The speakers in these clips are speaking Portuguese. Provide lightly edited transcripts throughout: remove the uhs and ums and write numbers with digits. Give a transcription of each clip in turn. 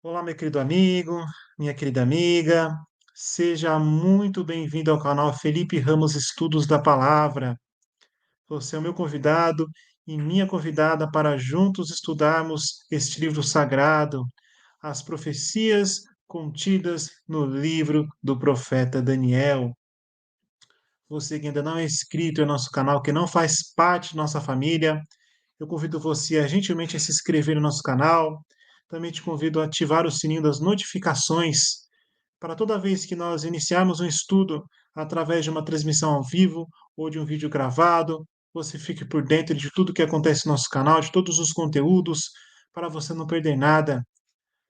Olá, meu querido amigo, minha querida amiga, seja muito bem-vindo ao canal Felipe Ramos Estudos da Palavra. Você é o meu convidado e minha convidada para juntos estudarmos este livro sagrado, as profecias contidas no livro do profeta Daniel. Você que ainda não é inscrito em nosso canal, que não faz parte de nossa família, eu convido você a gentilmente se inscrever no nosso canal. Também te convido a ativar o sininho das notificações para toda vez que nós iniciarmos um estudo através de uma transmissão ao vivo ou de um vídeo gravado, você fique por dentro de tudo que acontece no nosso canal, de todos os conteúdos, para você não perder nada.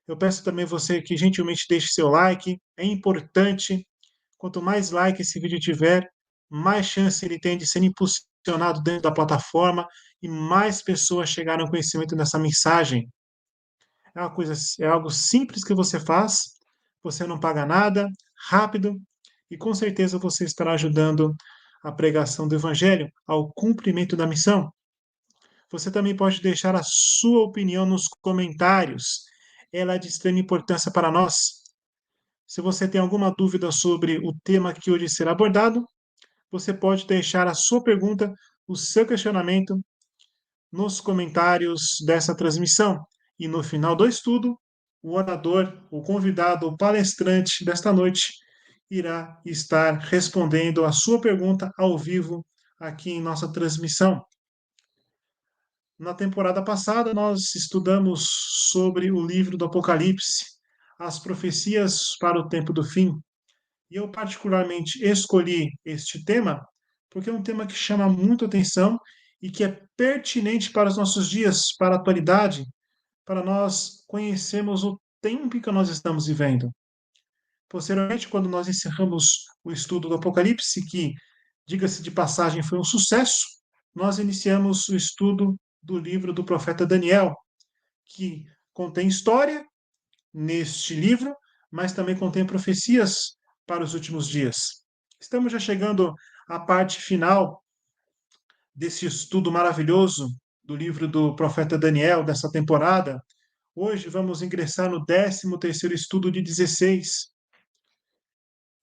Eu peço também você que gentilmente deixe seu like, é importante. Quanto mais like esse vídeo tiver, mais chance ele tem de ser impulsionado dentro da plataforma e mais pessoas chegarem ao conhecimento dessa mensagem. É algo simples que você faz, você não paga nada, rápido, e com certeza você estará ajudando a pregação do evangelho, ao cumprimento da missão. Você também pode deixar a sua opinião nos comentários. Ela é de extrema importância para nós. Se você tem alguma dúvida sobre o tema que hoje será abordado, você pode deixar a sua pergunta, o seu questionamento nos comentários dessa transmissão. E no final do estudo, o orador, o convidado, o palestrante desta noite irá estar respondendo a sua pergunta ao vivo aqui em nossa transmissão. Na temporada passada, nós estudamos sobre o livro do Apocalipse, as profecias para o tempo do fim. E eu particularmente escolhi este tema porque é um tema que chama muito atenção e que é pertinente para os nossos dias, para a atualidade, para nós conhecermos o tempo que nós estamos vivendo. Posteriormente, quando nós encerramos o estudo do Apocalipse, que, diga-se de passagem, foi um sucesso, nós iniciamos o estudo do livro do profeta Daniel, que contém história neste livro, mas também contém profecias para os últimos dias. Estamos já chegando à parte final desse estudo maravilhoso do livro do profeta Daniel, dessa temporada. Hoje vamos ingressar no 13º estudo de 16.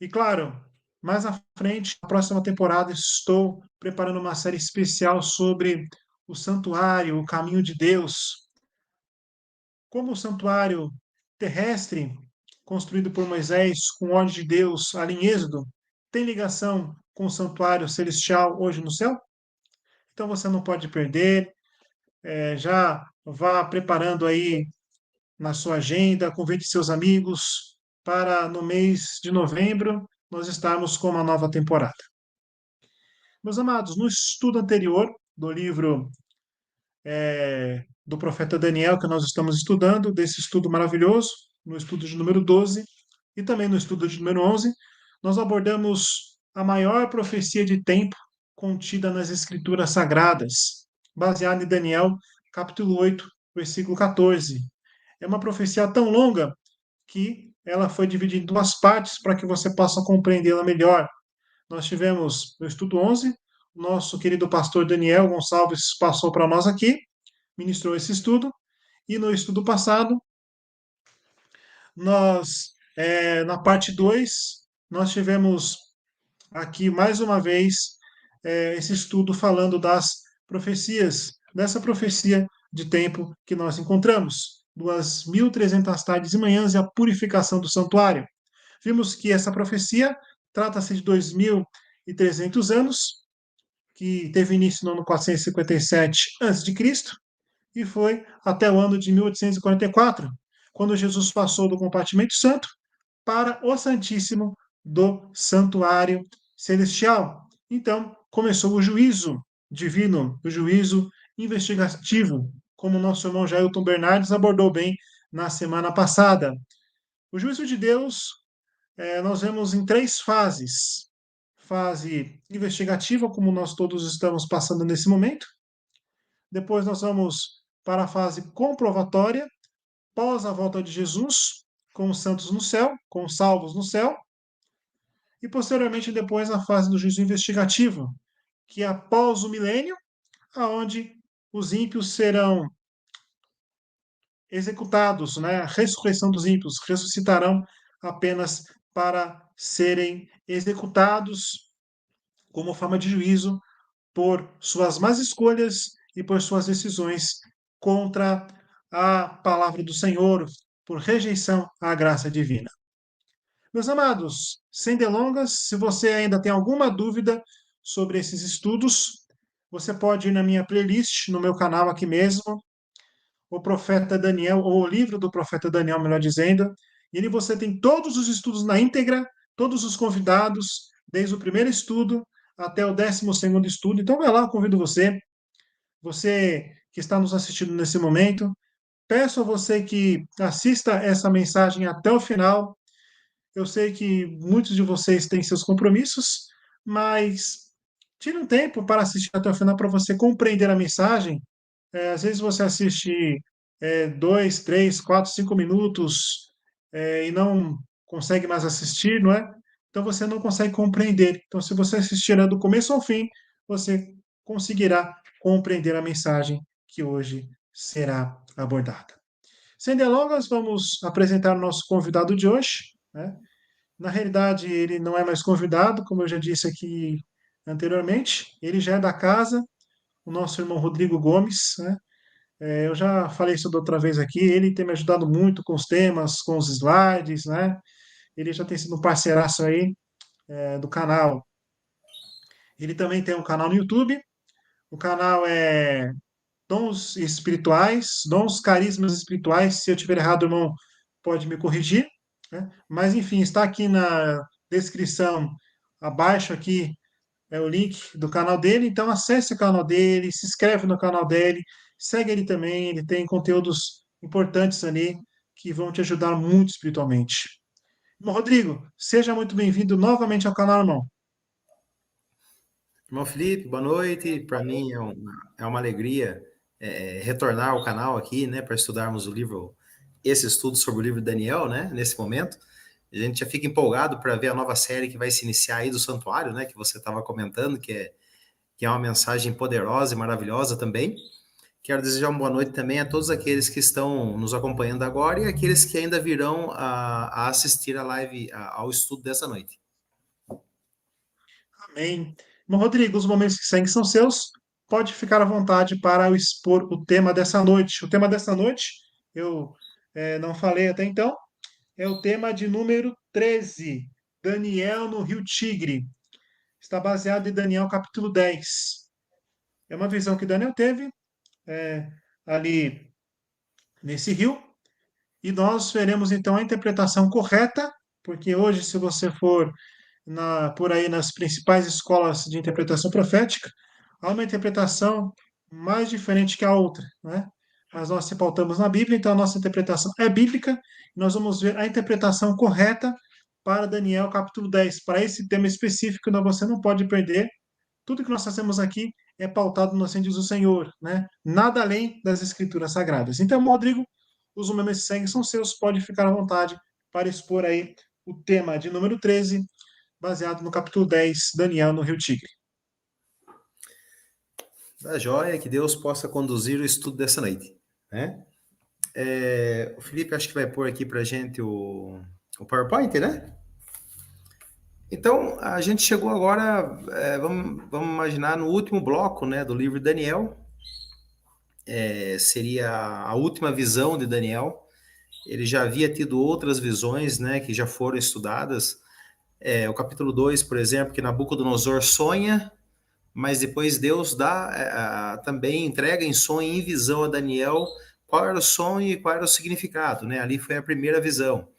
E claro, mais à frente, na próxima temporada, estou preparando uma série especial sobre o santuário, o caminho de Deus. Como o santuário terrestre, construído por Moisés com ordem de Deus ali em Êxodo, tem ligação com o santuário celestial hoje no céu? Então você não pode perder. Já vá preparando aí na sua agenda, convide seus amigos para no mês de novembro nós estarmos com uma nova temporada. Meus amados, no estudo anterior do livro do profeta Daniel, que nós estamos estudando, desse estudo maravilhoso, no estudo de número 12 e também no estudo de número 11, nós abordamos a maior profecia de tempo contida nas Escrituras Sagradas, baseada em Daniel, capítulo 8, versículo 14. É uma profecia tão longa que ela foi dividida em duas partes para que você possa compreendê-la melhor. Nós tivemos no estudo 11, o nosso querido pastor Daniel Gonçalves passou para nós aqui, ministrou esse estudo, e no estudo passado, na parte 2, nós tivemos aqui mais uma vez esse estudo falando das profecias, dessa profecia de tempo que nós encontramos, das 1300 tardes e manhãs e a purificação do santuário. Vimos que essa profecia trata-se de 2300 anos, que teve início no ano 457 a.C., e foi até o ano de 1844, quando Jesus passou do compartimento santo para o Santíssimo do Santuário Celestial. Então, começou o juízo divino, o juízo investigativo, como o nosso irmão Jailton Bernardes abordou bem na semana passada. O juízo de Deus, nós vemos em três fases. Fase investigativa, como nós todos estamos passando nesse momento. Depois nós vamos para a fase comprovatória, pós a volta de Jesus, com os santos no céu, com os salvos no céu, e posteriormente depois a fase do juízo investigativo, que é após o milênio, aonde os ímpios serão executados, né? A ressurreição dos ímpios, ressuscitarão apenas para serem executados como forma de juízo por suas más escolhas e por suas decisões contra a palavra do Senhor, por rejeição à graça divina. Meus amados, sem delongas, se você ainda tem alguma dúvida sobre esses estudos, você pode ir na minha playlist, no meu canal aqui mesmo, o profeta Daniel, ou o livro do profeta Daniel, melhor dizendo. E ali você tem todos os estudos na íntegra, todos os convidados, desde o primeiro estudo até o 12º estudo. Então vai lá, eu convido você, você que está nos assistindo nesse momento, peço a você que assista essa mensagem até o final. Eu sei que muitos de vocês têm seus compromissos, mas tire um tempo para assistir até o final para você compreender a mensagem. Às vezes você assiste 2, 3, 4, 5 minutos e não consegue mais assistir, não é? Então você não consegue compreender. Então, se você assistir do começo ao fim, você conseguirá compreender a mensagem que hoje será abordada. Sem delongas, vamos apresentar o nosso convidado de hoje, né? Na realidade, ele não é mais convidado, como eu já disse aqui anteriormente, ele já é da casa, o nosso irmão Rodrigo Gomes, né? Eu já falei isso da outra vez aqui, ele tem me ajudado muito com os temas, com os slides, né? Ele já tem sido um parceiraço aí do canal. Ele também tem um canal no YouTube, o canal é Dons Espirituais, Dons Carismas Espirituais. Se eu tiver errado, irmão, pode me corrigir, né? Mas enfim, está aqui na descrição abaixo aqui o link do canal dele, então acesse o canal dele, se inscreve no canal dele, segue ele também, ele tem conteúdos importantes ali que vão te ajudar muito espiritualmente. Irmão Rodrigo, seja muito bem-vindo novamente ao canal, irmão. Irmão Felipe, boa noite. Para mim é uma alegria retornar ao canal aqui, né, para estudarmos esse estudo sobre o livro de Daniel, né, nesse momento. A gente já fica empolgado para ver a nova série que vai se iniciar aí do Santuário, né, que você estava comentando, que é uma mensagem poderosa e maravilhosa também. Quero desejar uma boa noite também a todos aqueles que estão nos acompanhando agora e aqueles que ainda virão a assistir a live, ao estudo dessa noite. Amém. Irmão Rodrigo, os momentos que seguem são seus. Pode ficar à vontade para eu expor o tema dessa noite. O tema dessa noite, eu não falei até então, é o tema de número 13, Daniel no Rio Tigre. Está baseado em Daniel capítulo 10. É uma visão que Daniel teve ali nesse rio, e nós veremos então a interpretação correta, porque hoje, se você for por aí nas principais escolas de interpretação profética, há uma interpretação mais diferente que a outra, né? Mas nós se pautamos na Bíblia, então a nossa interpretação é bíblica, e nós vamos ver a interpretação correta para Daniel capítulo 10. Para esse tema específico, você não pode perder. Tudo que nós fazemos aqui é pautado no assim diz o Senhor, né? Nada além das Escrituras Sagradas. Então, Rodrigo, os momentos que seguem são seus, pode ficar à vontade para expor aí o tema de número 13, baseado no capítulo 10, Daniel no Rio Tigre. Da joia, que Deus possa conduzir o estudo dessa noite, né? O Felipe acho que vai pôr aqui para a gente o PowerPoint, né? Então, a gente chegou agora, vamos imaginar, no último bloco, né, do livro de Daniel. Seria a última visão de Daniel. Ele já havia tido outras visões, né, que já foram estudadas. O capítulo 2, por exemplo, que Nabucodonosor sonha, mas depois Deus também entrega em sonho e em visão a Daniel qual era o sonho e qual era o significado, né? Ali foi a primeira visão.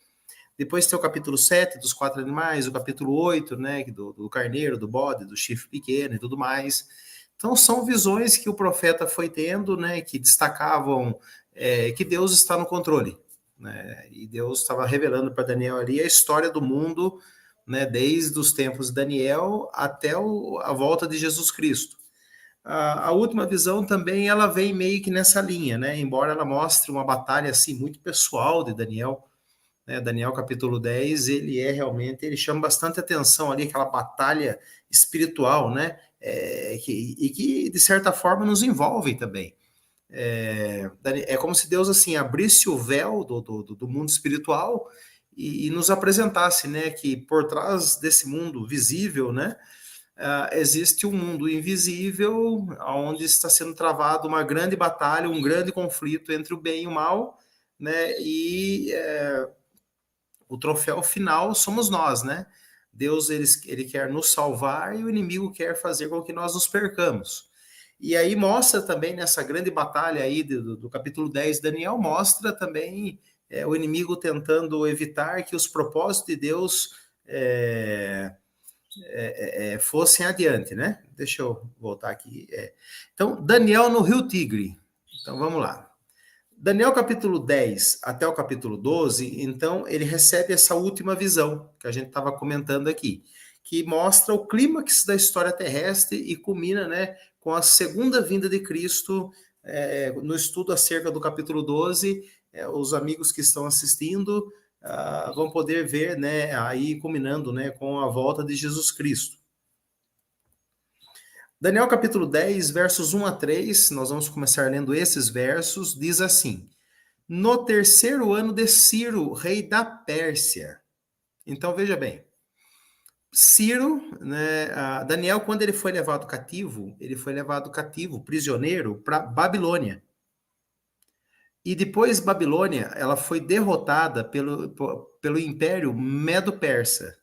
Depois tem o capítulo 7 dos 4 animais, o capítulo 8, né, do carneiro, do bode, do chifre pequeno e tudo mais. Então são visões que o profeta foi tendo, né, que destacavam que Deus está no controle, né? E Deus estava revelando para Daniel ali a história do mundo, né, desde os tempos de Daniel até a volta de Jesus Cristo. A última visão também ela vem meio que nessa linha, né? Embora ela mostre uma batalha assim muito pessoal de Daniel, né? Daniel capítulo 10, ele chama bastante atenção ali, aquela batalha espiritual, né? E que de certa forma nos envolve também. É como se Deus assim abrisse o véu do mundo espiritual e nos apresentasse, né, que por trás desse mundo visível, né, existe um mundo invisível onde está sendo travado uma grande batalha, um grande conflito entre o bem e o mal, né, e o troféu final somos nós, né? Deus ele quer nos salvar e o inimigo quer fazer com que nós nos percamos. E aí mostra também nessa grande batalha aí do capítulo 10 Daniel, mostra também o inimigo tentando evitar que os propósitos de Deus fossem adiante, né? Deixa eu voltar aqui. Então, Daniel no Rio Tigre. Então, vamos lá. Daniel capítulo 10 até o capítulo 12, então, ele recebe essa última visão que a gente estava comentando aqui, que mostra o clímax da história terrestre e culmina, né, com a segunda vinda de Cristo. No estudo acerca do capítulo 12, os amigos que estão assistindo vão poder ver, né, aí culminando, né, com a volta de Jesus Cristo. Daniel capítulo 10, versos 1 a 3, nós vamos começar lendo esses versos, diz assim: no terceiro ano de Ciro, rei da Pérsia. Então, veja bem, Ciro, né, Daniel, quando ele foi levado cativo, prisioneiro, para Babilônia. E depois Babilônia, ela foi derrotada pelo Império Medo-Persa.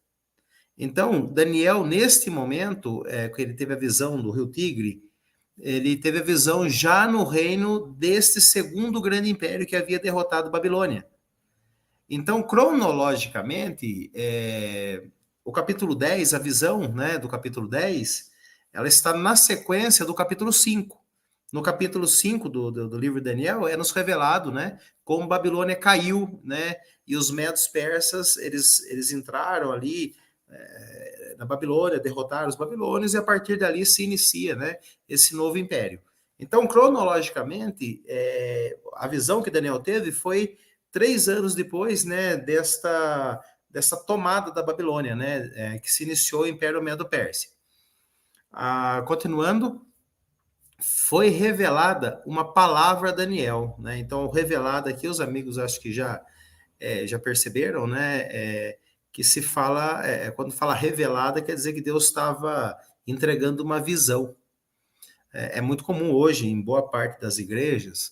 Então, Daniel, neste momento, que ele teve a visão do Rio Tigre, ele teve a visão já no reino deste segundo grande império que havia derrotado Babilônia. Então, cronologicamente, o capítulo 10, a visão, né, do capítulo 10, ela está na sequência do capítulo 5. No capítulo 5 do livro de Daniel, é nos revelado, né, como Babilônia caiu, né, e os medos persas, eles entraram ali na Babilônia, derrotaram os babilônios, e a partir dali se inicia, né, esse novo império. Então, cronologicamente, a visão que Daniel teve foi 3 anos depois, né, dessa tomada da Babilônia, né, que se iniciou o Império Medo-Persa. Continuando, foi revelada uma palavra a Daniel, né? Então, revelada aqui, os amigos acho que já perceberam, né? Que se fala, quando fala revelada, quer dizer que Deus estava entregando uma visão. É muito comum hoje, em boa parte das igrejas,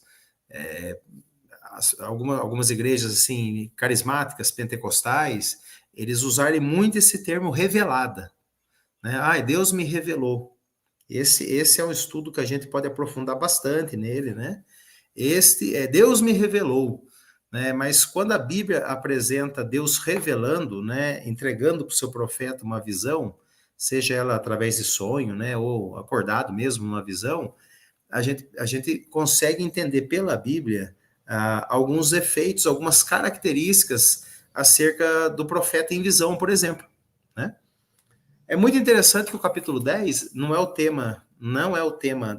algumas igrejas assim carismáticas, pentecostais, eles usarem muito esse termo revelada, né? Deus me revelou. Esse é um estudo que a gente pode aprofundar bastante nele, né? Deus me revelou, né? Mas quando a Bíblia apresenta Deus revelando, né, entregando para o seu profeta uma visão, seja ela através de sonho, né, ou acordado mesmo uma visão, a gente consegue entender pela Bíblia alguns efeitos, algumas características acerca do profeta em visão, por exemplo, né? É muito interessante que o capítulo 10 não é o tema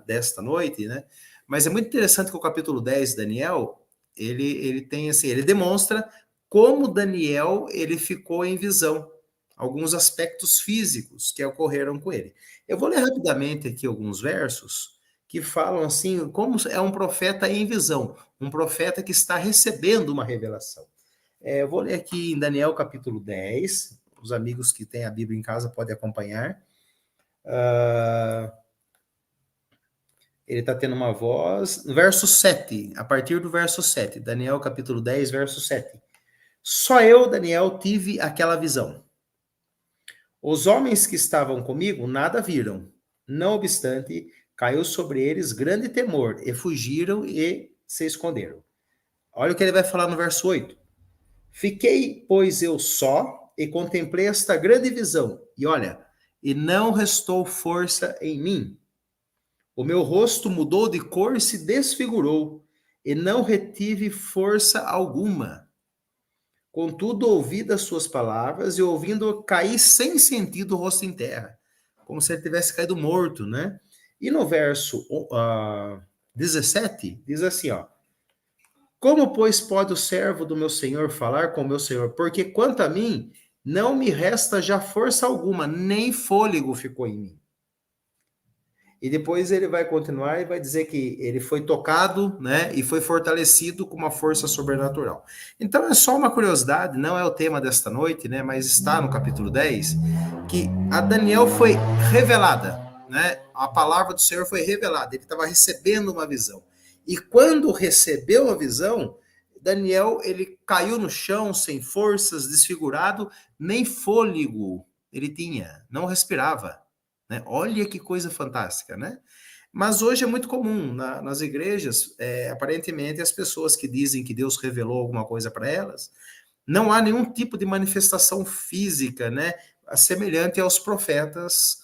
desta noite, né? Mas é muito interessante que o capítulo 10 de Daniel, ele tem assim, ele demonstra como Daniel ele ficou em visão, alguns aspectos físicos que ocorreram com ele. Eu vou ler rapidamente aqui alguns versos que falam assim, como é um profeta em visão, um profeta que está recebendo uma revelação. Eu vou ler aqui em Daniel capítulo 10, os amigos que têm a Bíblia em casa podem acompanhar. Ele está tendo uma voz. No verso 7, a partir do verso 7, Daniel capítulo 10, verso 7. Só eu, Daniel, tive aquela visão. Os homens que estavam comigo nada viram. Não obstante, caiu sobre eles grande temor, e fugiram e se esconderam. Olha o que ele vai falar no verso 8. Fiquei, pois, eu só, e contemplei esta grande visão. E olha, e não restou força em mim. O meu rosto mudou de cor e se desfigurou, e não retive força alguma. Contudo, ouvi das suas palavras, e ouvindo, caí sem sentido o rosto em terra, como se ele tivesse caído morto, né? E no verso 17, diz assim, ó. Como, pois, pode o servo do meu senhor falar com o meu senhor? Porque quanto a mim, não me resta já força alguma, nem fôlego ficou em mim. E depois ele vai continuar e vai dizer que ele foi tocado, né, e foi fortalecido com uma força sobrenatural. Então é só uma curiosidade, não é o tema desta noite, né, mas está no capítulo 10, que a Daniel foi revelada, né? A palavra do Senhor foi revelada, ele estava recebendo uma visão. E quando recebeu a visão, Daniel, ele caiu no chão sem forças, desfigurado, nem fôlego ele tinha, não respirava. Né? Olha que coisa fantástica, né? Mas hoje é muito comum nas igrejas, aparentemente, as pessoas que dizem que Deus revelou alguma coisa para elas, não há nenhum tipo de manifestação física, né? Semelhante aos profetas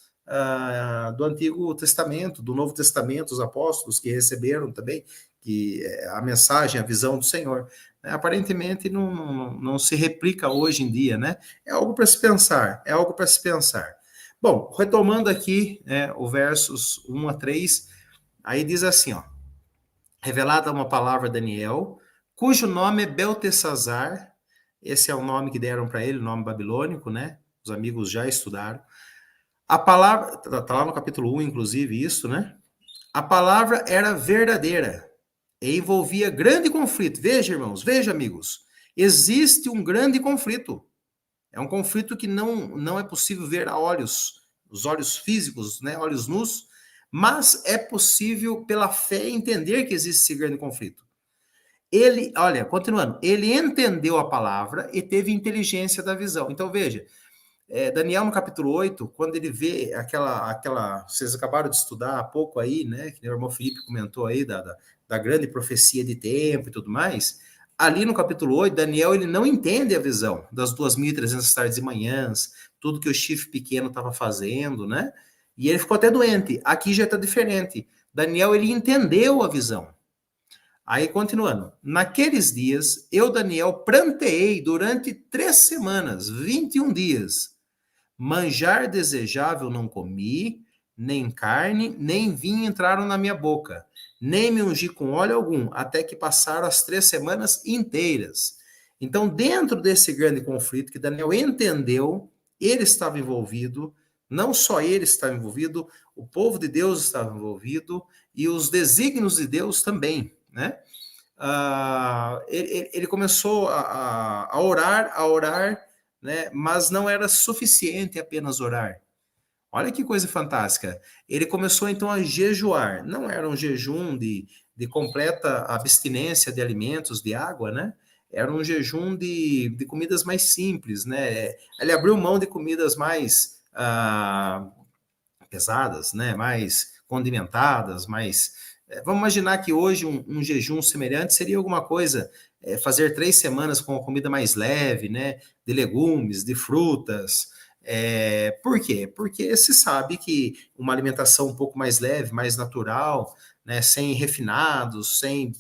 do Antigo Testamento, do Novo Testamento, os apóstolos que receberam também que a mensagem, a visão do Senhor. Aparentemente não se replica hoje em dia, né? É algo para se pensar, é algo para se pensar. Bom, retomando aqui, né, o versos 1 a 3, aí diz assim, ó, revelada uma palavra a Daniel, cujo nome é Beltesazar, esse é o nome que deram para ele, o nome babilônico, né? Os amigos já estudaram. A palavra, está lá no capítulo 1, inclusive, isso, né? A palavra era verdadeira e envolvia grande conflito. Veja, irmãos, veja, amigos, existe um grande conflito. É um conflito que não é possível ver a olhos, os olhos físicos, né, olhos nus, mas é possível, pela fé, entender que existe esse grande conflito. Ele, olha, continuando, ele entendeu a palavra e teve inteligência da visão. Então, veja, Daniel no capítulo 8, quando ele vê vocês acabaram de estudar há pouco aí, né, que o irmão Felipe comentou aí da grande profecia de tempo e tudo mais, ali no capítulo 8, Daniel ele não entende a visão das 2.300 tardes e manhãs, tudo que o chifre pequeno estava fazendo, né, e ele ficou até doente. Aqui já está diferente. Daniel ele entendeu a visão. Aí, continuando. Naqueles dias, eu, Daniel, pranteei durante 3 semanas, 21 dias. Manjar desejável não comi, nem carne, nem vinho entraram na minha boca, nem me ungi com óleo algum, até que passaram as 3 semanas inteiras. Então, dentro desse grande conflito que Daniel entendeu, ele estava envolvido, não só ele estava envolvido, o povo de Deus estava envolvido e os desígnios de Deus também, né? Ele começou a orar, né? Mas não era suficiente apenas orar. Olha que coisa fantástica. Ele começou então a jejuar. Não era um jejum de completa abstinência de alimentos, de água, né? Era um jejum de comidas mais simples, né? Ele abriu mão de comidas mais pesadas, né? Mais condimentadas, mais. Vamos imaginar que hoje um jejum semelhante seria alguma coisa, fazer 3 semanas com uma comida mais leve, né? De legumes, de frutas. Por quê? Porque se sabe que uma alimentação um pouco mais leve, mais natural, né? Sem refinados, sem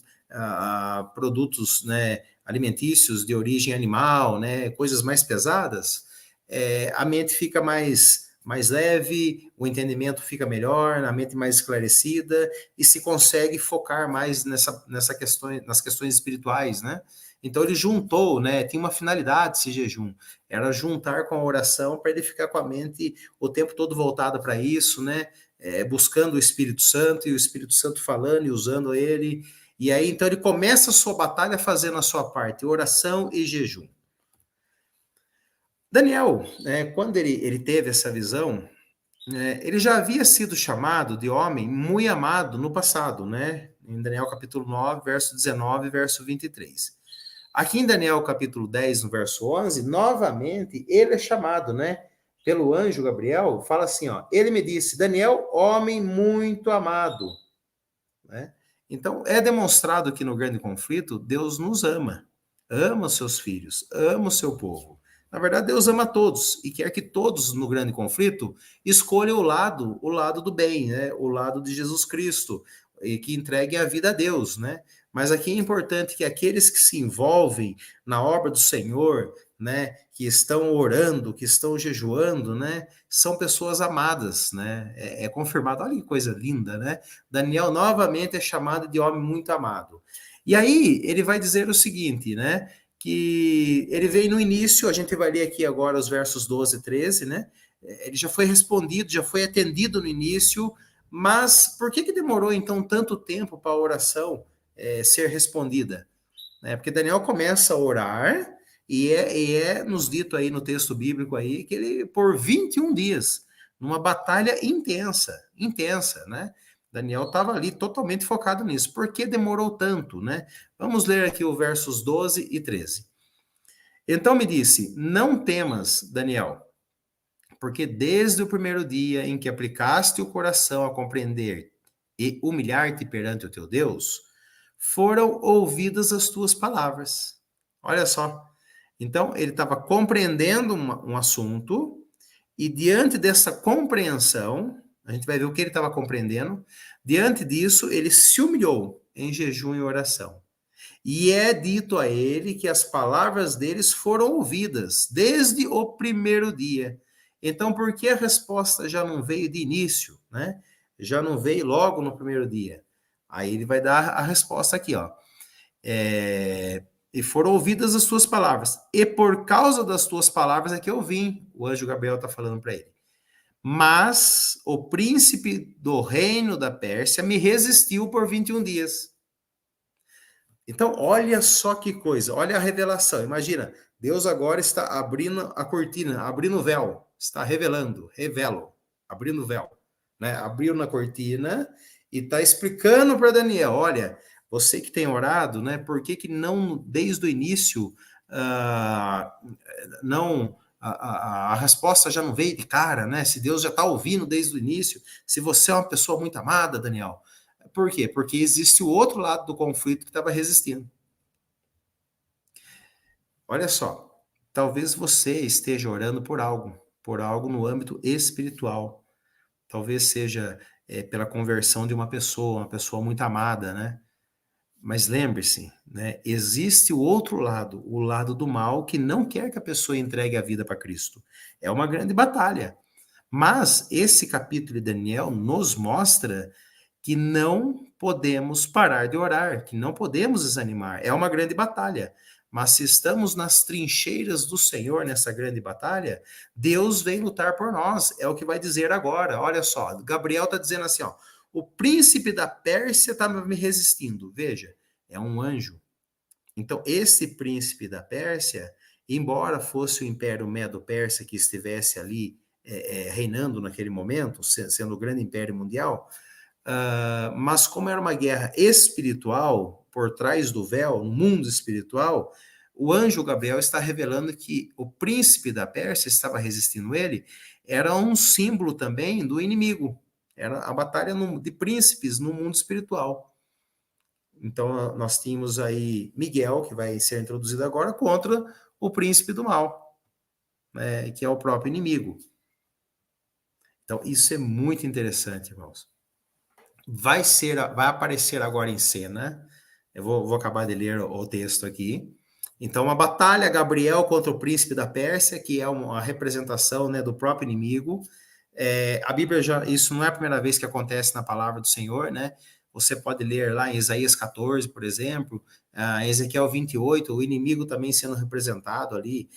produtos, né? Alimentícios de origem animal, né? Coisas mais pesadas, a mente fica mais leve, o entendimento fica melhor, a mente mais esclarecida e se consegue focar mais nas questões espirituais, né? Então ele juntou, né? Tinha uma finalidade esse jejum, era juntar com a oração para ele ficar com a mente o tempo todo voltada para isso, né? Buscando o Espírito Santo e o Espírito Santo falando e usando ele. E aí então ele começa a sua batalha fazendo a sua parte, oração e jejum. Daniel, quando ele teve essa visão, ele já havia sido chamado de homem muito amado no passado, né? Em Daniel capítulo 9, verso 19, verso 23. Aqui em Daniel capítulo 10, no verso 11, novamente ele é chamado, né? Pelo anjo Gabriel, fala assim, ó, ele me disse, Daniel, homem muito amado, né? Então, é demonstrado que no grande conflito, Deus nos ama os seus filhos, ama o seu povo. Na verdade, Deus ama todos e quer que todos no grande conflito escolham o lado do bem, né? O lado de Jesus Cristo e que entreguem a vida a Deus, né? Mas aqui é importante que aqueles que se envolvem na obra do Senhor, né, que estão orando, que estão jejuando, né, são pessoas amadas, né? É confirmado. Olha que coisa linda, né? Daniel novamente é chamado de homem muito amado. E aí ele vai dizer o seguinte, né? Que ele veio no início, a gente vai ler aqui agora os versos 12 e 13, né? Ele já foi respondido, já foi atendido no início, Mas por que demorou, então, tanto tempo para a oração ser respondida? Porque Daniel começa a orar e é nos dito aí no texto bíblico aí que ele, por 21 dias, numa batalha intensa, né? Daniel estava ali totalmente focado nisso. Por que demorou tanto, né? Vamos ler aqui os versos 12 e 13. Então me disse, não temas, Daniel, porque desde o primeiro dia em que aplicaste o coração a compreender e humilhar-te perante o teu Deus, foram ouvidas as tuas palavras. Olha só. Então, ele estava compreendendo um assunto, e diante dessa compreensão, a gente vai ver o que ele estava compreendendo, diante disso, ele se humilhou em jejum e oração. E é dito a ele que as palavras deles foram ouvidas desde o primeiro dia. Então, por que a resposta já não veio de início, né? Já não veio logo no primeiro dia? Aí ele vai dar a resposta aqui, ó. E foram ouvidas as tuas palavras. E por causa das tuas palavras é que eu vim. O anjo Gabriel está falando para ele. Mas o príncipe do reino da Pérsia me resistiu por 21 dias. Então, olha só que coisa, olha a revelação. Imagina, Deus agora está abrindo a cortina, abrindo o véu, está revelando, abrindo o véu, né? Abriu na cortina e está explicando para Daniel, olha, você que tem orado, né? Por que não desde o início não a resposta já não veio de cara, né? Se Deus já está ouvindo desde o início, se você é uma pessoa muito amada, Daniel, por quê? Porque existe o outro lado do conflito que estava resistindo. Olha só, talvez você esteja orando por algo no âmbito espiritual. Talvez seja pela conversão de uma pessoa muito amada, né? Mas lembre-se, né? Existe o lado do mal, que não quer que a pessoa entregue a vida para Cristo. É uma grande batalha. Mas esse capítulo de Daniel nos mostra que não podemos parar de orar, que não podemos desanimar. É uma grande batalha. Mas se estamos nas trincheiras do Senhor nessa grande batalha, Deus vem lutar por nós. É o que vai dizer agora. Olha só, Gabriel está dizendo assim, ó, o príncipe da Pérsia está me resistindo. Veja, é um anjo. Então, esse príncipe da Pérsia, embora fosse o Império Medo-Persa que estivesse ali reinando naquele momento, sendo o grande império mundial, mas como era uma guerra espiritual, por trás do véu, no mundo espiritual, o anjo Gabriel está revelando que o príncipe da Pérsia estava resistindo ele, era um símbolo também do inimigo. Era a batalha de príncipes no mundo espiritual. Então, nós tínhamos aí Miguel, que vai ser introduzido agora, contra o príncipe do mal, né, que é o próprio inimigo. Então, isso é muito interessante, irmãos. Vai aparecer agora em cena. Eu vou acabar de ler o texto aqui. Então, uma batalha, Gabriel contra o príncipe da Pérsia, que é uma representação, né, do próprio inimigo. A Bíblia isso não é a primeira vez que acontece na palavra do Senhor, né? Você pode ler lá em Isaías 14, por exemplo, em Ezequiel 28, o inimigo também sendo representado ali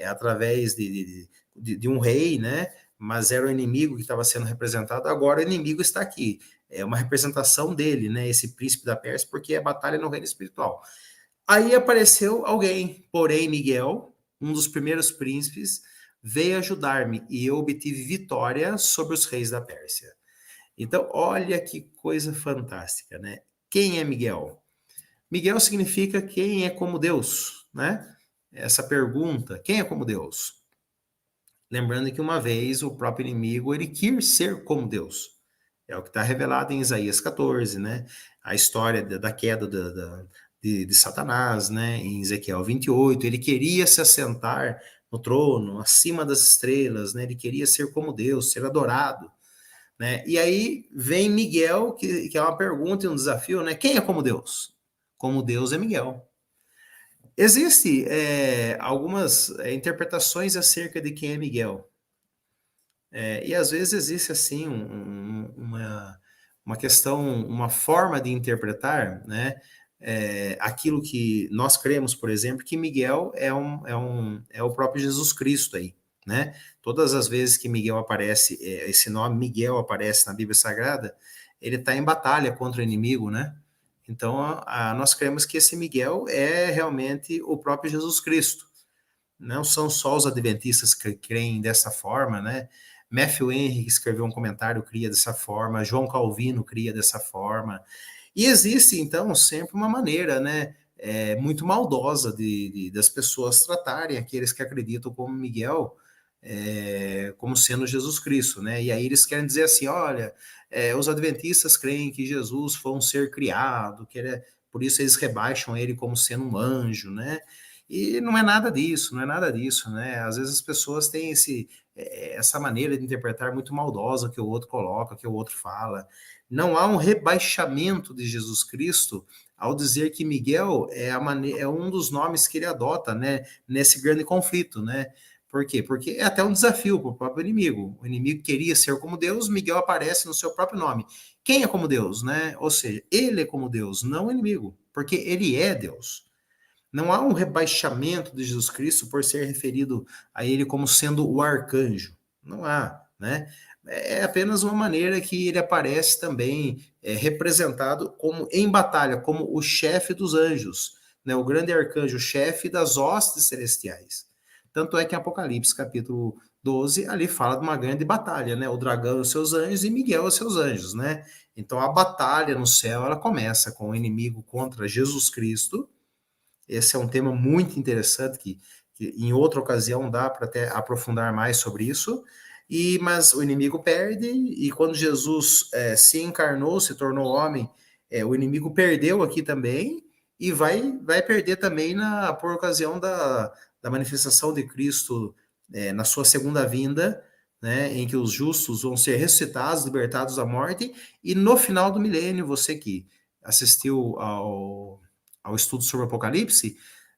através de um rei, né? Mas era o inimigo que estava sendo representado, agora o inimigo está aqui. É uma representação dele, né? Esse príncipe da Pérsia, porque é batalha no reino espiritual. Aí apareceu alguém, porém Miguel, um dos primeiros príncipes, veio ajudar-me e eu obtive vitória sobre os reis da Pérsia. Então, olha que coisa fantástica, né? Quem é Miguel? Miguel significa quem é como Deus, né? Essa pergunta, quem é como Deus? Lembrando que uma vez o próprio inimigo, ele quis ser como Deus. É o que está revelado em Isaías 14, né? A história da queda de Satanás, né? Em Ezequiel 28, ele queria se assentar no trono, acima das estrelas, né? Ele queria ser como Deus, ser adorado, né? E aí vem Miguel, que é uma pergunta e um desafio, né? Quem é como Deus? Como Deus é Miguel. Existem algumas interpretações acerca de quem é Miguel. E às vezes existe assim uma questão, uma forma de interpretar, né? Aquilo que nós cremos, por exemplo, que Miguel é o próprio Jesus Cristo aí, né? Todas as vezes que Miguel aparece, esse nome Miguel aparece na Bíblia Sagrada, ele está em batalha contra o inimigo, né? Então, nós cremos que esse Miguel é realmente o próprio Jesus Cristo. Não são só os adventistas que creem dessa forma, né? Matthew Henry escreveu um comentário, cria dessa forma, João Calvino cria dessa forma. E existe, então, sempre uma maneira, né, muito maldosa das pessoas tratarem aqueles que acreditam como Miguel, como sendo Jesus Cristo, né? E aí eles querem dizer assim, olha, os adventistas creem que Jesus foi um ser criado, por isso eles rebaixam ele como sendo um anjo, né? E não é nada disso, não é nada disso, né? Às vezes as pessoas têm essa maneira de interpretar muito maldosa que o outro coloca, que o outro fala. Não há um rebaixamento de Jesus Cristo ao dizer que Miguel é um dos nomes que ele adota, né? Nesse grande conflito, né? Por quê? Porque é até um desafio para o próprio inimigo. O inimigo queria ser como Deus, Miguel aparece no seu próprio nome. Quem é como Deus, né? Ou seja, ele é como Deus, não o inimigo, porque ele é Deus. Não há um rebaixamento de Jesus Cristo por ser referido a ele como sendo o arcanjo. Não há, né? É apenas uma maneira que ele aparece também representado como em batalha, como o chefe dos anjos, né? O grande arcanjo, o chefe das hostes celestiais. Tanto é que em Apocalipse, capítulo 12, ali fala de uma grande batalha, né? O dragão e os seus anjos e Miguel e os seus anjos, né? Então a batalha no céu, ela começa com o inimigo contra Jesus Cristo. Esse é um tema muito interessante que em outra ocasião dá para até aprofundar mais sobre isso. Mas o inimigo perde, e quando Jesus se encarnou, se tornou homem, o inimigo perdeu aqui também, e vai perder também por ocasião da manifestação de Cristo na sua segunda vinda, né, em que os justos vão ser ressuscitados, libertados da morte, e no final do milênio, você que assistiu ao estudo sobre o Apocalipse,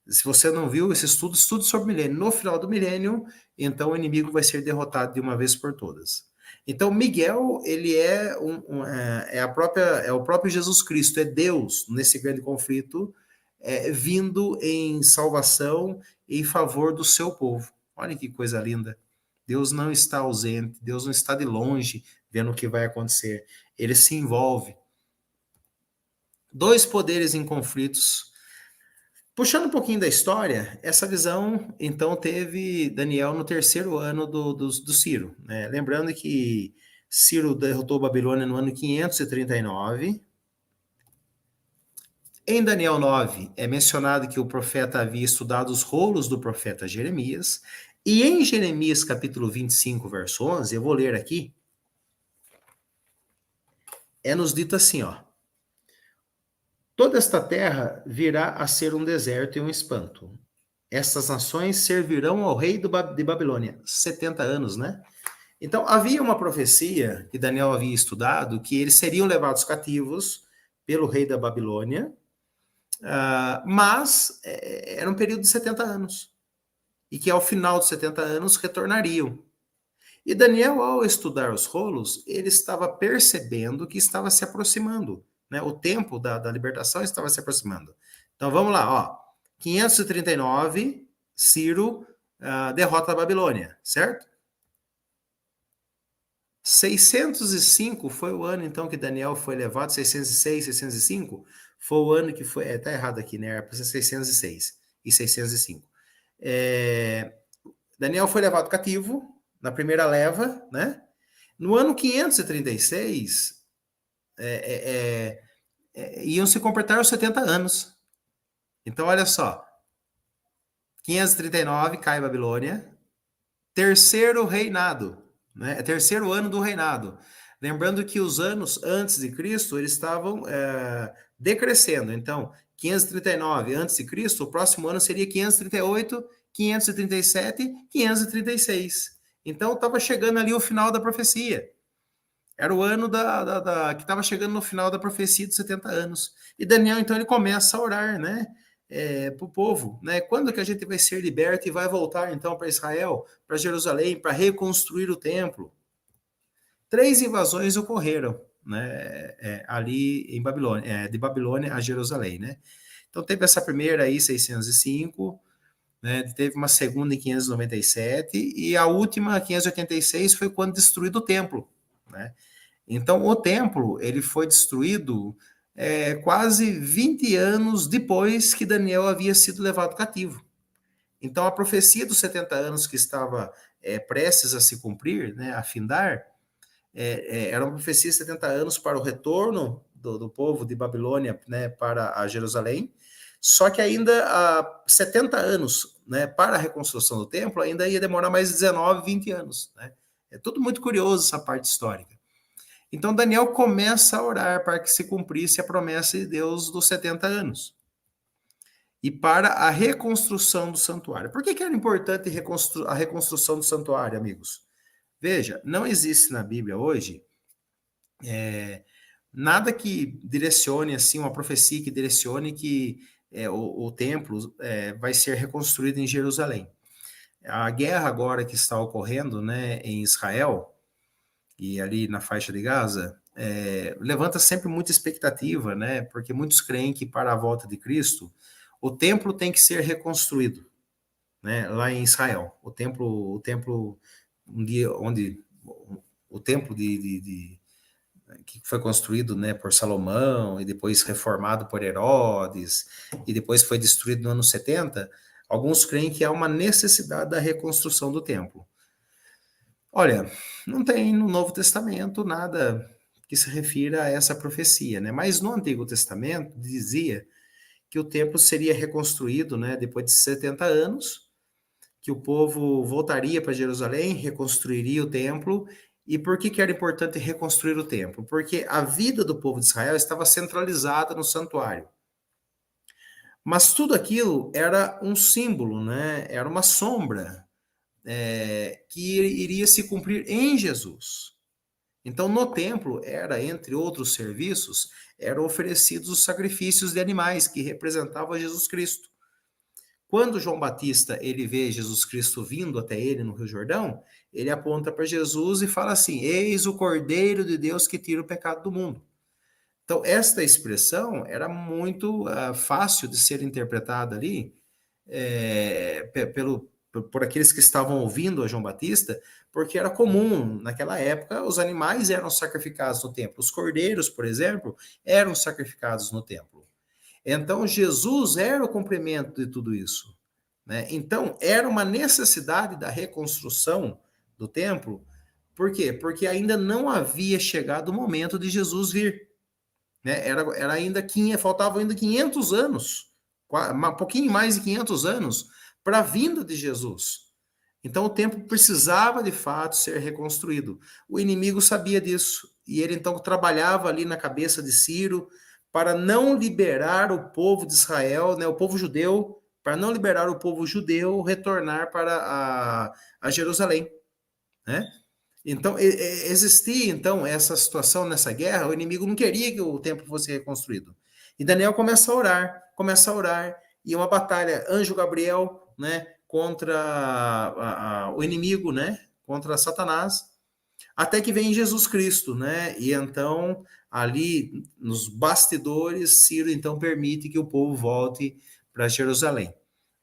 se você não viu esse estudo, estude sobre o milênio. No final do milênio, então o inimigo vai ser derrotado de uma vez por todas. Então Miguel, ele é o próprio Jesus Cristo, é Deus nesse grande conflito, vindo em salvação em favor do seu povo. Olha que coisa linda. Deus não está ausente, Deus não está de longe vendo o que vai acontecer. Ele se envolve. Dois poderes em conflitos. Puxando um pouquinho da história, essa visão, então, teve Daniel no terceiro ano do Ciro, né? Lembrando que Ciro derrotou Babilônia no ano 539. Em Daniel 9, é mencionado que o profeta havia estudado os rolos do profeta Jeremias. E em Jeremias, capítulo 25, verso 11, eu vou ler aqui, nos dito assim, ó. Toda esta terra virá a ser um deserto e um espanto. Estas nações servirão ao rei de Babilônia. 70 anos, né? Então, havia uma profecia que Daniel havia estudado, que eles seriam levados cativos pelo rei da Babilônia, mas era um período de 70 anos. E que ao final dos 70 anos retornariam. E Daniel, ao estudar os rolos, ele estava percebendo que estava se aproximando, né? O tempo da libertação estava se aproximando. Então vamos lá, ó. 539, Ciro derrota a Babilônia, certo? 605 foi o ano, então, que Daniel foi levado, 606, 605, foi o ano que foi, tá errado aqui, né? Era para ser 606 e 605. Daniel foi levado cativo, na primeira leva, né? No ano 536, iam se completar os 70 anos. Então, olha só, 539 cai Babilônia, terceiro reinado, né? Terceiro ano do reinado. Lembrando que os anos antes de Cristo, eles estavam decrescendo. Então, 539 antes de Cristo, o próximo ano seria 538, 537, 536. Então, estava chegando ali o final da profecia. Era o ano que estava chegando no final da profecia de 70 anos. E Daniel, então, ele começa a orar, né? Para o povo, né? Quando que a gente vai ser liberto e vai voltar, então, para Israel, para Jerusalém, para reconstruir o templo? 3 invasões ocorreram, né? Ali em Babilônia, de Babilônia a Jerusalém, né? Então, teve essa primeira aí, 605, né? Teve uma segunda em 597 e a última, 586, foi quando destruído o templo, né? Então, o templo ele foi destruído quase 20 anos depois que Daniel havia sido levado cativo. Então, a profecia dos 70 anos que estava prestes a se cumprir, né, a findar, era uma profecia de 70 anos para o retorno do povo de Babilônia, né, para a Jerusalém, só que ainda 70 anos, né, para a reconstrução do templo, ainda ia demorar mais 19, 20 anos. Né? É tudo muito curioso essa parte histórica. Então Daniel começa a orar para que se cumprisse a promessa de Deus dos 70 anos. E para a reconstrução do santuário. Por que era importante a reconstrução do santuário, amigos? Veja, não existe na Bíblia hoje nada que direcione, assim, uma profecia que direcione que o templo vai ser reconstruído em Jerusalém. A guerra agora que está ocorrendo, né, em Israel e ali na faixa de Gaza, levanta sempre muita expectativa, né, porque muitos creem que para a volta de Cristo, o templo tem que ser reconstruído, né, lá em Israel. O templo um dia onde o templo que foi construído, né, por Salomão e depois reformado por Herodes e depois foi destruído no ano 70, alguns creem que há uma necessidade da reconstrução do templo. Olha, não tem no Novo Testamento nada que se refira a essa profecia, né? Mas no Antigo Testamento dizia que o templo seria reconstruído, né, depois de 70 anos, que o povo voltaria para Jerusalém, reconstruiria o templo. E por que era importante reconstruir o templo? Porque a vida do povo de Israel estava centralizada no santuário. Mas tudo aquilo era um símbolo, né? Era uma sombra que iria se cumprir em Jesus. Então, no templo, entre outros serviços, eram oferecidos os sacrifícios de animais que representavam Jesus Cristo. Quando João Batista ele vê Jesus Cristo vindo até ele no Rio Jordão, ele aponta para Jesus e fala assim: eis o Cordeiro de Deus que tira o pecado do mundo. Então, esta expressão era muito fácil de ser interpretada ali por aqueles que estavam ouvindo a João Batista, porque era comum, naquela época, os animais eram sacrificados no templo. Os cordeiros, por exemplo, eram sacrificados no templo. Então, Jesus era o cumprimento de tudo isso. Né? Então, era uma necessidade da reconstrução do templo. Por quê? Porque ainda não havia chegado o momento de Jesus vir. Né? Era ainda faltavam ainda 500 anos, um pouquinho mais de 500 anos, para a vinda de Jesus. Então, o templo precisava, de fato, ser reconstruído. O inimigo sabia disso. E ele, então, trabalhava ali na cabeça de Ciro para não liberar o povo de Israel, né, o povo judeu, para não liberar o povo judeu retornar para a Jerusalém. Né? Então, existia, então, essa situação nessa guerra, o inimigo não queria que o templo fosse reconstruído. E Daniel começa a orar, e uma batalha, anjo Gabriel, né, contra o inimigo, né, contra Satanás, até que vem Jesus Cristo, né, e então, ali, nos bastidores, Ciro, então, permite que o povo volte para Jerusalém.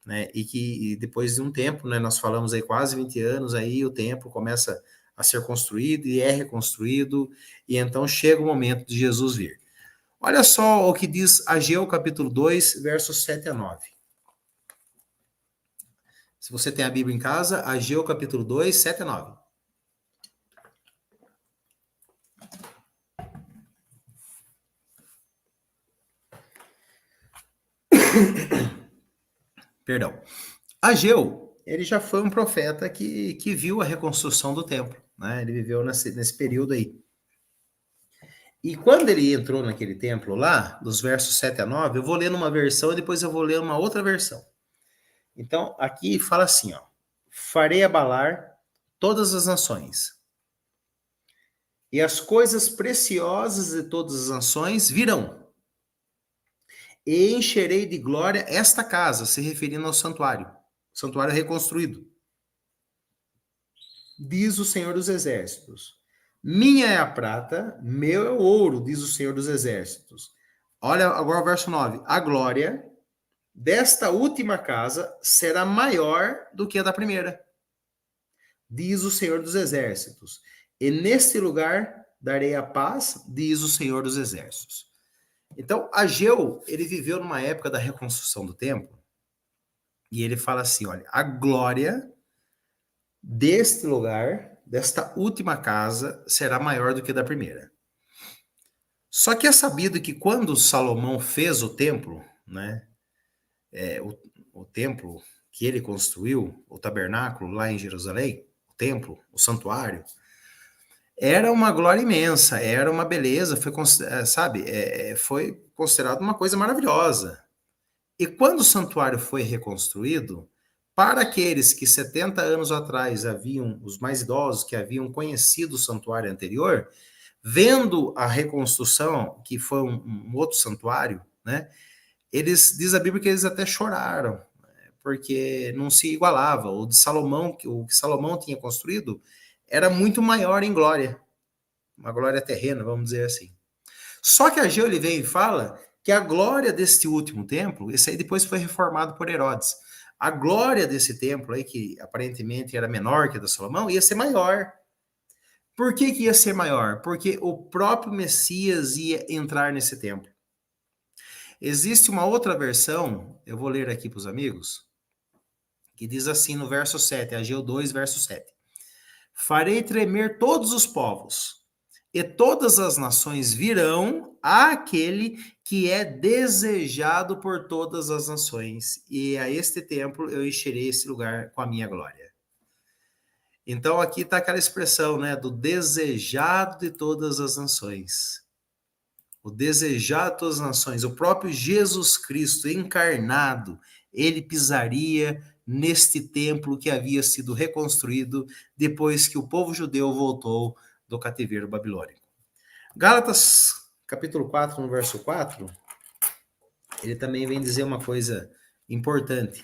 Né, e depois de um tempo, né, nós falamos aí quase 20 anos, aí o templo começa a ser construído e é reconstruído, e então chega o momento de Jesus vir. Olha só o que diz Ageu capítulo 2, versos 7 a 9. Se você tem a Bíblia em casa, Ageu capítulo 2, 7 a 9. Perdão. Ageu, ele já foi um profeta que viu a reconstrução do templo, né? Ele viveu nesse período aí. E quando ele entrou naquele templo lá, dos versos 7 a 9, eu vou ler numa versão e depois eu vou ler uma outra versão. Então, aqui fala assim, ó: farei abalar todas as nações, e as coisas preciosas de todas as nações virão, e encherei de glória esta casa, se referindo ao santuário reconstruído. Diz o Senhor dos Exércitos: minha é a prata, meu é o ouro, diz o Senhor dos Exércitos. Olha agora o verso 9. A glória desta última casa será maior do que a da primeira, diz o Senhor dos Exércitos. E neste lugar darei a paz, diz o Senhor dos Exércitos. Então, Ageu, ele viveu numa época da reconstrução do templo, e ele fala assim, olha, a glória deste lugar, desta última casa, será maior do que a da primeira. Só que é sabido que quando Salomão fez o templo, né, o templo que ele construiu, o tabernáculo lá em Jerusalém, o templo, o santuário, era uma glória imensa, era uma beleza, foi, sabe, foi considerado uma coisa maravilhosa. E quando o santuário foi reconstruído, para aqueles que 70 anos atrás haviam, os mais idosos que haviam conhecido o santuário anterior, vendo a reconstrução, que foi um outro santuário, né? Diz a Bíblia que eles até choraram, né, porque não se igualava. O de Salomão, o que Salomão tinha construído, era muito maior em glória, uma glória terrena, vamos dizer assim. Só que Ageu ele vem e fala que a glória deste último templo, esse aí depois foi reformado por Herodes, a glória desse templo aí, que aparentemente era menor que a da Salomão, ia ser maior. Por que ia ser maior? Porque o próprio Messias ia entrar nesse templo. Existe uma outra versão, eu vou ler aqui para os amigos, que diz assim no verso 7, Ageu 2, verso 7. Farei tremer todos os povos, e todas as nações virão àquele que é desejado por todas as nações, e a este templo eu encherei esse lugar com a minha glória. Então aqui está aquela expressão, né, do desejado de todas as nações. O desejado de todas as nações, o próprio Jesus Cristo encarnado, ele pisaria neste templo que havia sido reconstruído depois que o povo judeu voltou do cativeiro babilônico. Gálatas, capítulo 4, no verso 4, ele também vem dizer uma coisa importante,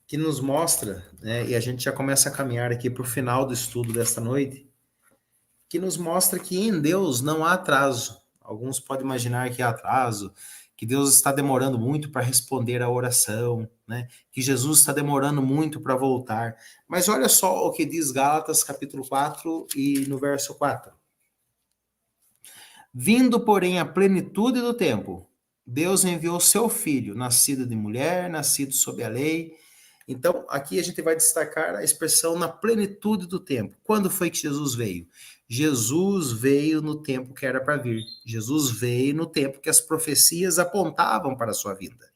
que nos mostra, né, e a gente já começa a caminhar aqui para o final do estudo desta noite, que nos mostra que em Deus não há atraso. Alguns podem imaginar que há atraso, que Deus está demorando muito para responder a oração, né? Que Jesus está demorando muito para voltar. Mas olha só o que diz Gálatas, capítulo 4 e no verso 4. Vindo, porém, a plenitude do tempo, Deus enviou seu filho, nascido de mulher, nascido sob a lei. Então, aqui a gente vai destacar a expressão na plenitude do tempo. Quando foi que Jesus veio? Jesus veio no tempo que era para vir. Jesus veio no tempo que as profecias apontavam para a sua vinda.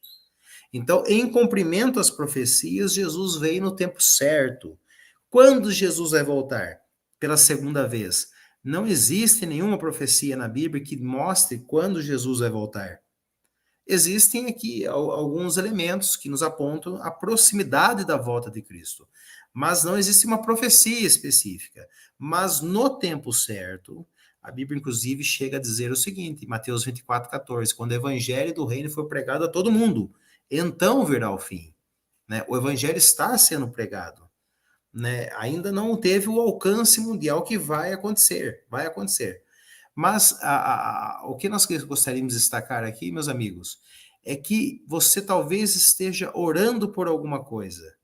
Então, em cumprimento às profecias, Jesus veio no tempo certo. Quando Jesus vai voltar? Pela segunda vez. Não existe nenhuma profecia na Bíblia que mostre quando Jesus vai voltar. Existem aqui alguns elementos que nos apontam a proximidade da volta de Cristo, mas não existe uma profecia específica. Mas no tempo certo, a Bíblia inclusive chega a dizer o seguinte, Mateus 24:14, quando o evangelho do reino for pregado a todo mundo, então virá o fim. Né? O evangelho está sendo pregado. Né? Ainda não teve o alcance mundial que vai acontecer. Vai acontecer. Mas o que nós gostaríamos de destacar aqui, meus amigos, é que você talvez esteja orando por alguma coisa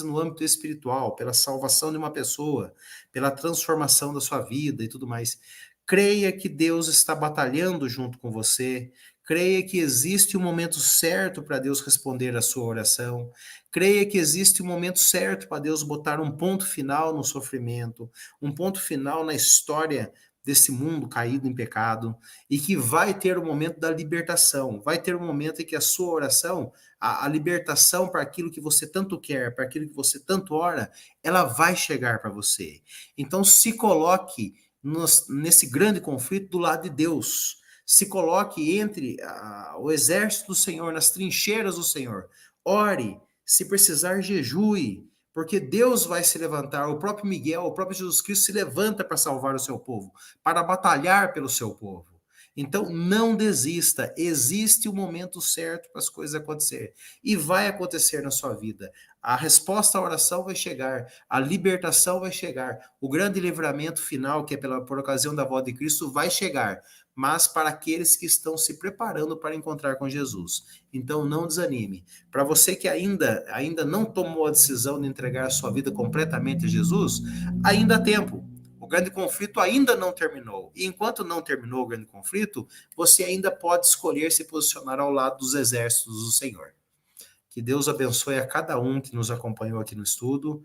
no âmbito espiritual, pela salvação de uma pessoa, pela transformação da sua vida e tudo mais. Creia que Deus está batalhando junto com você, creia que existe um momento certo para Deus responder a sua oração, creia que existe um momento certo para Deus botar um ponto final no sofrimento, um ponto final na história desse mundo caído em pecado, e que vai ter o momento da libertação, vai ter um momento em que a sua oração, a libertação para aquilo que você tanto quer, para aquilo que você tanto ora, ela vai chegar para você. Então se coloque nesse grande conflito do lado de Deus, se coloque entre o exército do Senhor, nas trincheiras do Senhor, ore, se precisar jejue, porque Deus vai se levantar, o próprio Miguel, o próprio Jesus Cristo se levanta para salvar o seu povo, para batalhar pelo seu povo. Então, não desista. Existe o momento certo para as coisas acontecerem. E vai acontecer na sua vida. A resposta à oração vai chegar. A libertação vai chegar. O grande livramento final, que é por ocasião da volta de Cristo, vai chegar. Mas para aqueles que estão se preparando para encontrar com Jesus. Então, não desanime. Para você que ainda não tomou a decisão de entregar a sua vida completamente a Jesus, ainda há tempo. O grande conflito ainda não terminou. E enquanto não terminou o grande conflito, você ainda pode escolher se posicionar ao lado dos exércitos do Senhor. Que Deus abençoe a cada um que nos acompanhou aqui no estudo.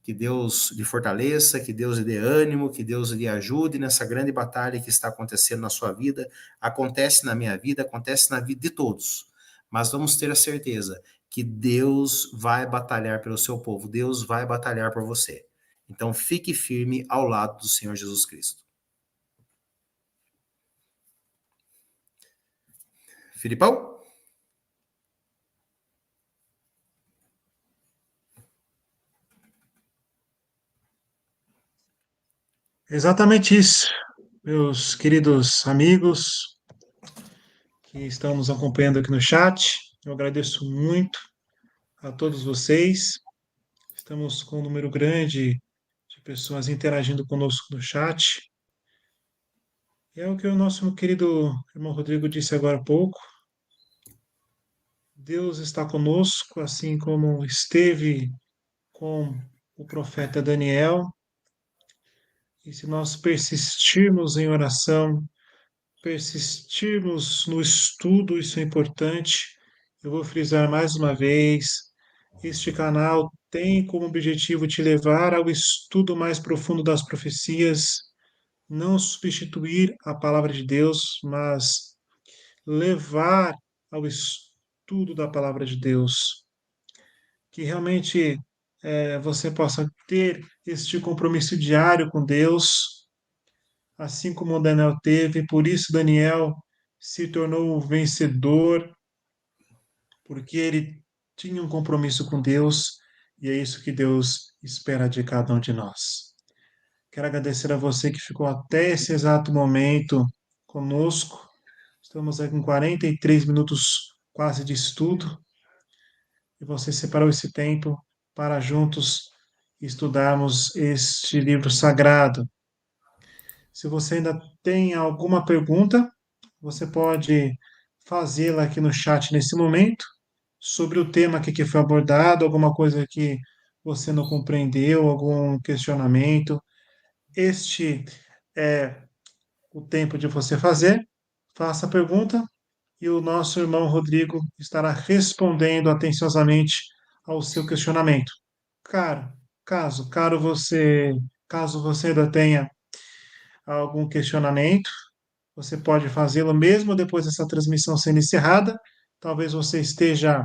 Que Deus lhe fortaleça, que Deus lhe dê ânimo, que Deus lhe ajude nessa grande batalha que está acontecendo na sua vida. Acontece na minha vida, acontece na vida de todos. Mas vamos ter a certeza que Deus vai batalhar pelo seu povo, Deus vai batalhar por você. Então fique firme ao lado do Senhor Jesus Cristo. Filipão? Exatamente isso, meus queridos amigos que estão nos acompanhando aqui no chat. Eu agradeço muito a todos vocês. Estamos com um número grande de pessoas interagindo conosco no chat. E é o que o nosso querido irmão Rodrigo disse agora há pouco. Deus está conosco, assim como esteve com o profeta Daniel. E se nós persistirmos em oração, persistirmos no estudo, isso é importante. Eu vou frisar mais uma vez: este canal tem como objetivo te levar ao estudo mais profundo das profecias, não substituir a palavra de Deus, mas levar ao estudo da palavra de Deus. Que realmente você possa ter este compromisso diário com Deus, assim como o Daniel teve. Por isso, Daniel se tornou o vencedor, porque ele tinha um compromisso com Deus, e é isso que Deus espera de cada um de nós. Quero agradecer a você que ficou até esse exato momento conosco. Estamos aí com 43 minutos quase de estudo, e você separou esse tempo para juntos estudarmos este livro sagrado. Se você ainda tem alguma pergunta, você pode fazê-la aqui no chat nesse momento, sobre o tema que foi abordado, alguma coisa que você não compreendeu, algum questionamento. Este é o tempo de você fazer. Faça a pergunta e o nosso irmão Rodrigo estará respondendo atenciosamente ao seu questionamento. Caro, caso você ainda tenha algum questionamento, você pode fazê-lo mesmo depois dessa transmissão sendo encerrada. Talvez você esteja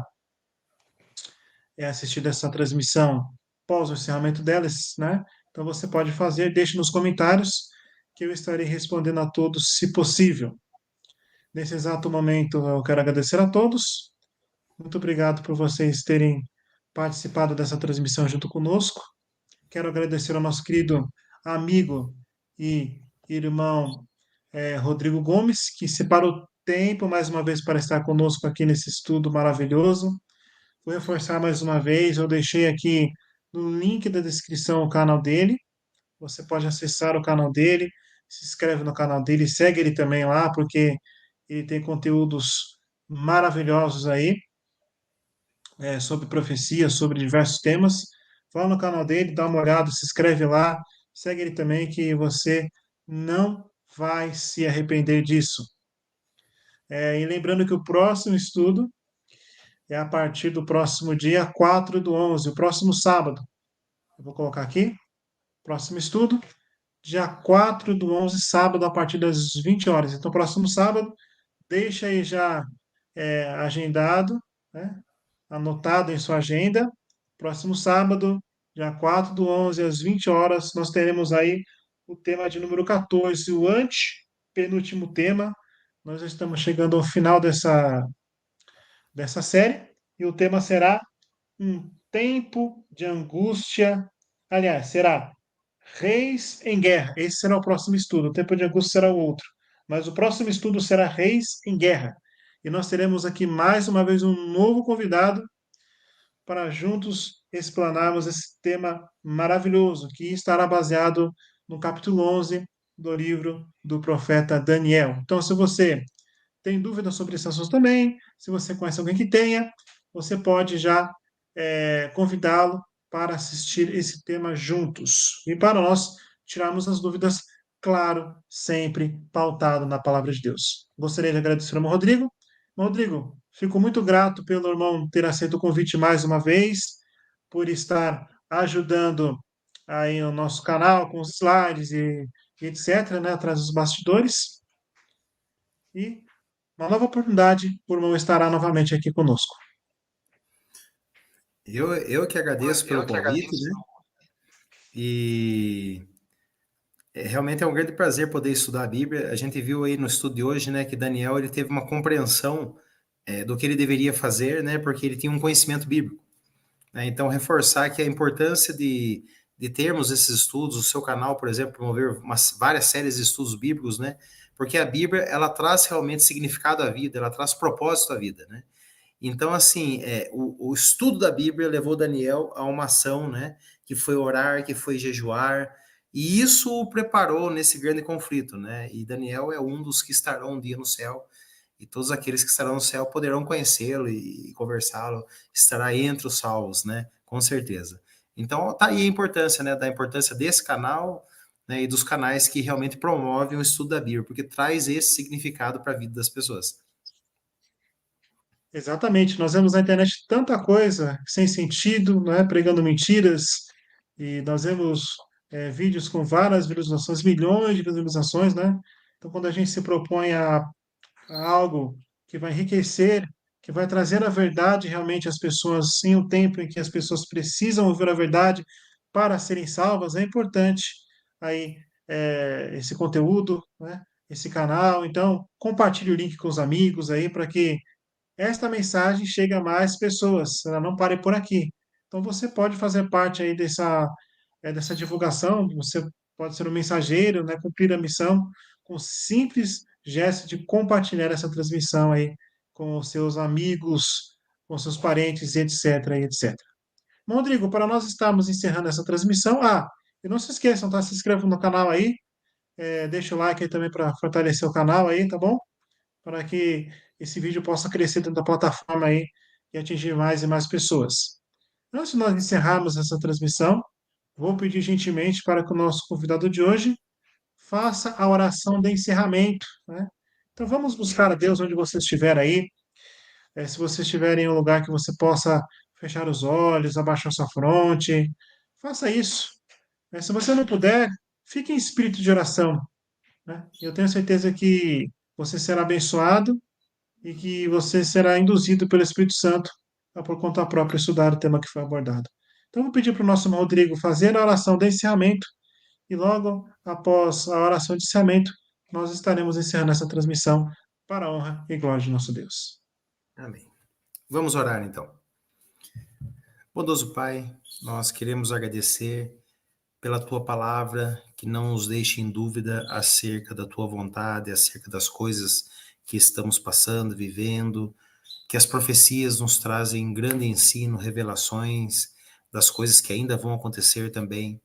assistindo essa transmissão pós o encerramento delas, né? Então você pode fazer, deixe nos comentários que eu estarei respondendo a todos, se possível. Nesse exato momento, eu quero agradecer a todos. Muito obrigado por vocês terem participado dessa transmissão junto conosco. Quero agradecer ao nosso querido amigo e irmão Rodrigo Gomes, que separou tempo mais uma vez para estar conosco aqui nesse estudo maravilhoso. Vou reforçar mais uma vez, eu deixei aqui no link da descrição o canal dele. Você pode acessar o canal dele, se inscreve no canal dele, segue ele também lá, porque ele tem conteúdos maravilhosos aí, sobre profecia, sobre diversos temas. Vá lá no canal dele, dá uma olhada, se inscreve lá, segue ele também, que você não vai se arrepender disso. E lembrando que o próximo estudo é a partir do próximo dia 4/11, o próximo sábado. Eu vou colocar aqui, próximo estudo, dia 4/11, sábado, a partir das 20 horas. Então, próximo sábado, deixa aí já agendado, né? Anotado em sua agenda. Próximo sábado, dia 4/11, às 20 horas, nós teremos aí o tema de número 14, o antepenúltimo tema. Nós já estamos chegando ao final dessa série, e o tema será um tempo de angústia. Aliás, será Reis em Guerra. Esse será o próximo estudo. O tempo de angústia será o outro. mas o próximo estudo será Reis em Guerra. E nós teremos aqui mais uma vez um novo convidado para juntos explanarmos esse tema maravilhoso, que estará baseado no capítulo 11 do livro do profeta Daniel. Então, se você tem dúvidas sobre esse assunto também, se você conhece alguém que tenha, você pode já convidá-lo para assistir esse tema juntos. E para nós tirarmos as dúvidas, claro, sempre pautado na palavra de Deus. Gostaria de agradecer ao irmão Rodrigo. Rodrigo, fico muito grato pelo irmão ter aceito o convite mais uma vez, por estar ajudando aí o nosso canal com os slides e etc., né, atrás dos bastidores. E uma nova oportunidade, o irmão estará novamente aqui conosco. Eu que agradeço pelo Eu que convite, agradeço. né? E realmente é um grande prazer poder estudar a Bíblia. A gente viu aí no estudo de hoje, né, que Daniel ele teve uma compreensão do que ele deveria fazer, né, porque ele tinha um conhecimento bíblico. Né? Então, reforçar que a importância de termos esses estudos, o seu canal, por exemplo, promover várias séries de estudos bíblicos, né? Porque a Bíblia, ela traz realmente significado à vida, ela traz propósito à vida, né? Então, assim, o estudo da Bíblia levou Daniel a uma ação, né? Que foi orar, que foi jejuar, e isso o preparou nesse grande conflito, né? E Daniel é um dos que estarão um dia no céu, e todos aqueles que estarão no céu poderão conhecê-lo e conversá-lo, estará entre os salvos, né? Com certeza. Então, tá aí a importância, né? Da importância desse canal, né? E dos canais que realmente promovem o estudo da Bíblia, porque traz esse significado para a vida das pessoas. Exatamente, nós vemos na internet tanta coisa sem sentido, né, pregando mentiras, e nós vemos vídeos com várias visualizações, milhões de visualizações, né? Então, quando a gente se propõe a algo que vai enriquecer, que vai trazer a verdade realmente às pessoas, em um tempo em que as pessoas precisam ouvir a verdade para serem salvas, é importante aí esse conteúdo, né? Esse canal. Então, compartilhe o link com os amigos aí para que esta mensagem chegue a mais pessoas, ela não pare por aqui. Então você pode fazer parte aí dessa divulgação, você pode ser um mensageiro, né, cumprir a missão com simples gesto de compartilhar essa transmissão aí com os seus amigos, com seus parentes, etc, etc. Bom, Rodrigo, para nós estarmos encerrando essa transmissão, e não se esqueçam, tá? Se inscrevam no canal aí, deixa o like aí também para fortalecer o canal aí, tá bom? Para que esse vídeo possa crescer dentro da plataforma aí e atingir mais e mais pessoas. Antes de nós encerrarmos essa transmissão, vou pedir gentilmente para que o nosso convidado de hoje faça a oração de encerramento, né? Então vamos buscar a Deus onde você estiver aí. Se você estiver em um lugar que você possa fechar os olhos, abaixar sua fronte, faça isso. Se você não puder, fique em espírito de oração, né? Eu tenho certeza que você será abençoado e que você será induzido pelo Espírito Santo a, por conta própria, estudar o tema que foi abordado. Então, vou pedir para o nosso irmão Rodrigo fazer a oração de encerramento e logo após a oração de encerramento, nós estaremos encerrando essa transmissão para a honra e glória de nosso Deus. Amém. Vamos orar então. Bondoso Pai, nós queremos agradecer pela tua palavra, que não nos deixe em dúvida acerca da tua vontade, acerca das coisas que estamos passando, vivendo, que as profecias nos trazem grande ensino, revelações das coisas que ainda vão acontecer também.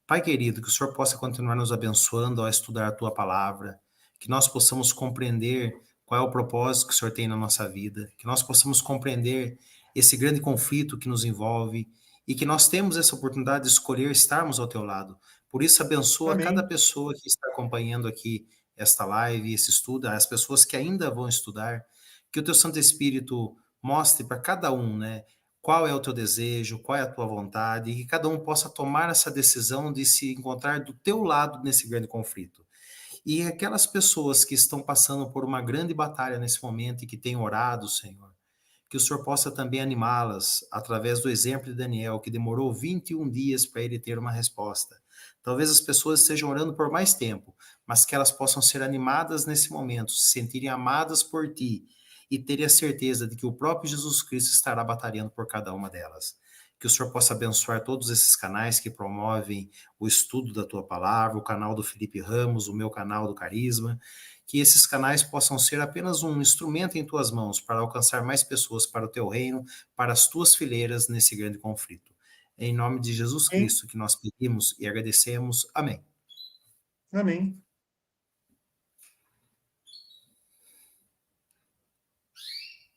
Pai querido, que o Senhor possa continuar nos abençoando ao estudar a tua palavra, que nós possamos compreender qual é o propósito que o Senhor tem na nossa vida, que nós possamos compreender esse grande conflito que nos envolve e que nós temos essa oportunidade de escolher estarmos ao teu lado. Por isso, abençoa cada Amém. pessoa que está acompanhando aqui esta live, esse estudo, as pessoas que ainda vão estudar, que o teu Santo Espírito mostre para cada um, né, qual é o teu desejo, qual é a tua vontade, e que cada um possa tomar essa decisão de se encontrar do teu lado nesse grande conflito. E aquelas pessoas que estão passando por uma grande batalha nesse momento e que têm orado, Senhor, que o Senhor possa também animá-las através do exemplo de Daniel, que demorou 21 dias para ele ter uma resposta. Talvez as pessoas estejam orando por mais tempo, mas que elas possam ser animadas nesse momento, se sentirem amadas por ti e terem a certeza de que o próprio Jesus Cristo estará batalhando por cada uma delas. que o Senhor possa abençoar todos esses canais que promovem o estudo da tua palavra, o canal do Felipe Ramos, o meu canal do Carisma, que esses canais possam ser apenas um instrumento em tuas mãos para alcançar mais pessoas para o teu reino, para as tuas fileiras nesse grande conflito. Em nome de Jesus Amém. Cristo que nós pedimos e agradecemos. Amém. Amém.